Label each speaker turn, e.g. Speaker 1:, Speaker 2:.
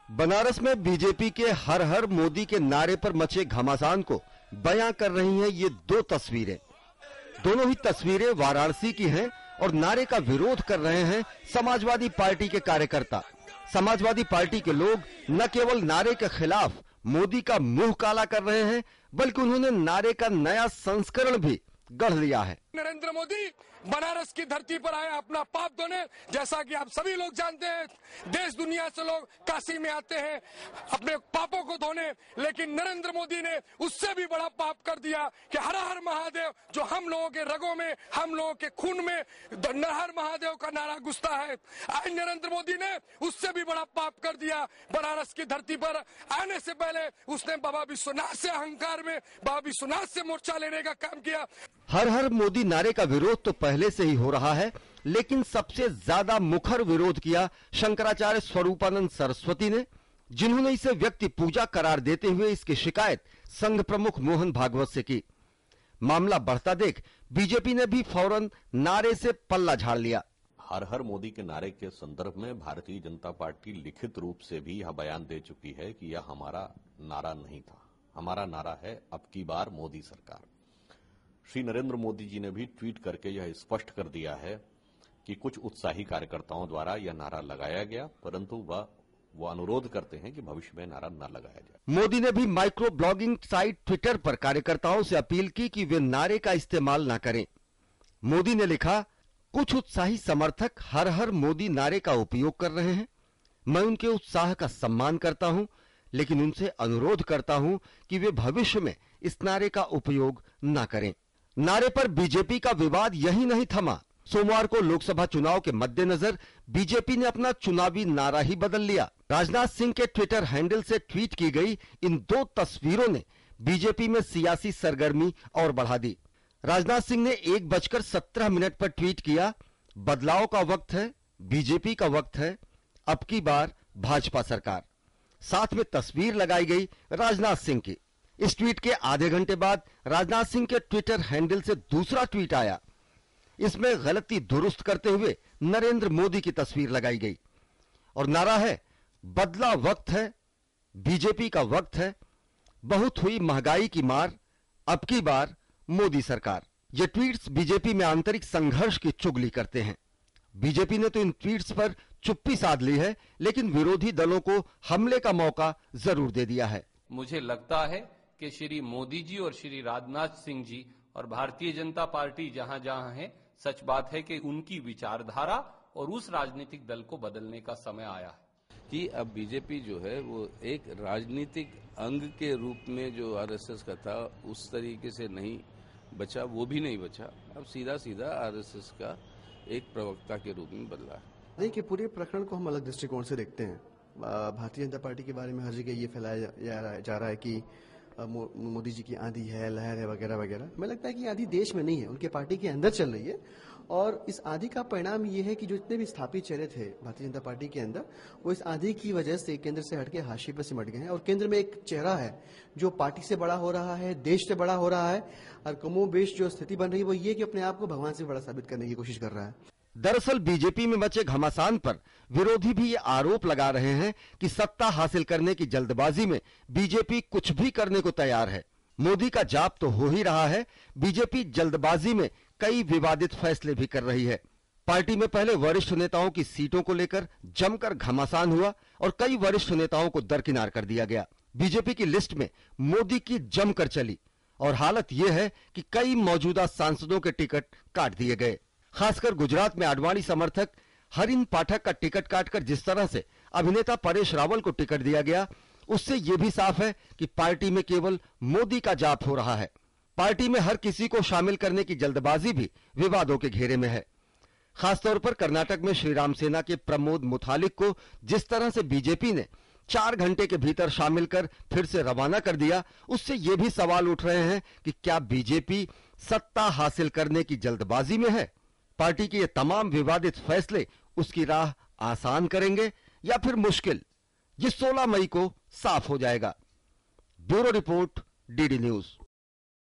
Speaker 1: बनारस में बीजेपी के हर हर मोदी के नारे पर मचे घमासान को बयां कर रही हैं ये दो तस्वीरें। दोनों ही तस्वीरें वाराणसी की हैं और नारे का विरोध कर रहे हैं समाजवादी पार्टी के कार्यकर्ता। समाजवादी पार्टी के लोग न केवल नारे के खिलाफ मोदी का मुंह काला कर रहे हैं, बल्कि उन्होंने नारे का नया संस्करण भी गढ़ लिया है।
Speaker 2: नरेंद्र मोदी बनारस की धरती पर आए अपना पाप धोने। जैसा कि आप सभी लोग जानते हैं, देश दुनिया से लोग काशी में आते हैं अपने पापों को धोने, लेकिन नरेंद्र मोदी ने उससे भी बड़ा पाप कर दिया कि हर हर महादेव, जो हम लोगों के रगों में, हम लोगों के खून में हर महादेव का नारा घुसता है। आज नरेंद्र मोदी ने उससे भी बड़ा पाप कर दिया। बनारस की धरती पर आने से पहले उसने बाबा विश्वनाथ से अहंकार में बाबा विश्वनाथ से मोर्चा लेने का काम किया।
Speaker 1: हर हर मोदी नारे का विरोध तो पहले से ही हो रहा है, लेकिन सबसे ज्यादा मुखर विरोध किया शंकराचार्य स्वरूपानंद सरस्वती ने, जिन्होंने इसे व्यक्ति पूजा करार देते हुए इसकी शिकायत संघ प्रमुख मोहन भागवत से की। मामला बढ़ता देख बीजेपी ने भी फौरन नारे से पल्ला झाड़ लिया।
Speaker 3: हर हर मोदी के नारे के संदर्भ में भारतीय जनता पार्टी लिखित रूप से भी यह बयान दे चुकी है कि यह हमारा नारा नहीं था। हमारा नारा है अब की बार मोदी सरकार। श्री नरेंद्र मोदी जी ने भी ट्वीट करके यह स्पष्ट कर दिया है कि कुछ उत्साही कार्यकर्ताओं द्वारा यह नारा लगाया गया, परंतु वो अनुरोध करते हैं कि भविष्य में नारा न लगाया जाए।
Speaker 1: मोदी ने भी माइक्रो ब्लॉगिंग साइट ट्विटर पर कार्यकर्ताओं से अपील की कि वे नारे का इस्तेमाल न करें। मोदी ने लिखा, कुछ उत्साही समर्थक हर हर मोदी नारे का उपयोग कर रहे हैं। मैं उनके उत्साह का सम्मान करता हूं, लेकिन उनसे अनुरोध करता हूं कि वे भविष्य में इस नारे का उपयोग न करें। नारे पर बीजेपी का विवाद यही नहीं थमा। सोमवार को लोकसभा चुनाव के मद्देनजर बीजेपी ने अपना चुनावी नारा ही बदल लिया। राजनाथ सिंह के ट्विटर हैंडल से ट्वीट की गई इन दो तस्वीरों ने बीजेपी में सियासी सरगर्मी और बढ़ा दी। राजनाथ सिंह ने 1:17 पर ट्वीट किया, बदलाव का वक्त है, बीजेपी का वक्त है, अब की बार भाजपा सरकार। साथ में तस्वीर लगाई गई राजनाथ सिंह की। इस ट्वीट के आधे घंटे बाद राजनाथ सिंह के ट्विटर हैंडल से दूसरा ट्वीट आया। इसमें गलती दुरुस्त करते हुए नरेंद्र मोदी की तस्वीर लगाई गई और नारा है, बदला वक्त है, बीजेपी का वक्त है, बहुत हुई महंगाई की मार, अब की बार मोदी सरकार। ये ट्वीट्स बीजेपी में आंतरिक संघर्ष की चुगली करते हैं। बीजेपी ने तो इन ट्वीट्स पर चुप्पी साध ली है, लेकिन विरोधी दलों को हमले का मौका जरूर दे दिया है।
Speaker 4: मुझे लगता है कि श्री मोदी जी और श्री राजनाथ सिंह जी और भारतीय जनता पार्टी जहां जहां है, सच बात है कि उनकी विचारधारा और उस राजनीतिक दल को बदलने का समय आया है
Speaker 5: कि अब बीजेपी जो है वो एक राजनीतिक अंग के रूप में जो आरएसएस का था उस तरीके से नहीं बचा, वो भी नहीं बचा। अब सीधा सीधा आरएसएस का एक प्रवक्ता के रूप में बदला है।
Speaker 6: देखिए, पूरे प्रकरण को हम अलग दृष्टिकोण से देखते हैं। भारतीय जनता पार्टी के बारे में हर जगह ये फैलाया जा रहा है कि मोदी जी की आंधी है, लहर है, वगैरह वगैरह। हमें लगता है कि आंधी देश में नहीं है, उनके पार्टी के अंदर चल रही है। और इस आंधी का परिणाम ये है कि जो जितने भी स्थापित चेहरे थे भारतीय जनता पार्टी के अंदर, वो इस आंधी की वजह से केंद्र से हटके हाशिए पर सिमट गए हैं। और केंद्र में एक चेहरा है जो पार्टी से बड़ा हो रहा है, देश से बड़ा हो रहा है, और कमोबेश जो स्थिति बन रही है वो ये कि अपने आप को भगवान से बड़ा साबित करने की कोशिश कर रहा है।
Speaker 1: दरअसल बीजेपी में मचे घमासान पर विरोधी भी ये आरोप लगा रहे हैं कि सत्ता हासिल करने की जल्दबाजी में बीजेपी कुछ भी करने को तैयार है। मोदी का जाप तो हो ही रहा है, बीजेपी जल्दबाजी में कई विवादित फैसले भी कर रही है। पार्टी में पहले वरिष्ठ नेताओं की सीटों को लेकर जमकर घमासान हुआ और कई वरिष्ठ नेताओं को दरकिनार कर दिया गया। बीजेपी की लिस्ट में मोदी की जमकर चली और हालत यह है कि कई मौजूदा सांसदों के टिकट काट दिए गए। खासकर गुजरात में आडवाणी समर्थक हरिन पाठक का टिकट काटकर जिस तरह से अभिनेता परेश रावल को टिकट दिया गया, उससे यह भी साफ है कि पार्टी में केवल मोदी का जाप हो रहा है। पार्टी में हर किसी को शामिल करने की जल्दबाजी भी विवादों के घेरे में है। खासतौर पर कर्नाटक में श्रीराम सेना के प्रमोद मुतालिक को जिस तरह से बीजेपी ने 4 घंटे के भीतर शामिल कर फिर से रवाना कर दिया, उससे ये भी सवाल उठ रहे हैं कि क्या बीजेपी सत्ता हासिल करने की जल्दबाजी में है? पार्टी के ये तमाम विवादित फैसले उसकी राह आसान करेंगे या फिर मुश्किल? ये 16 मई को साफ हो जाएगा। Bureau report, DD news.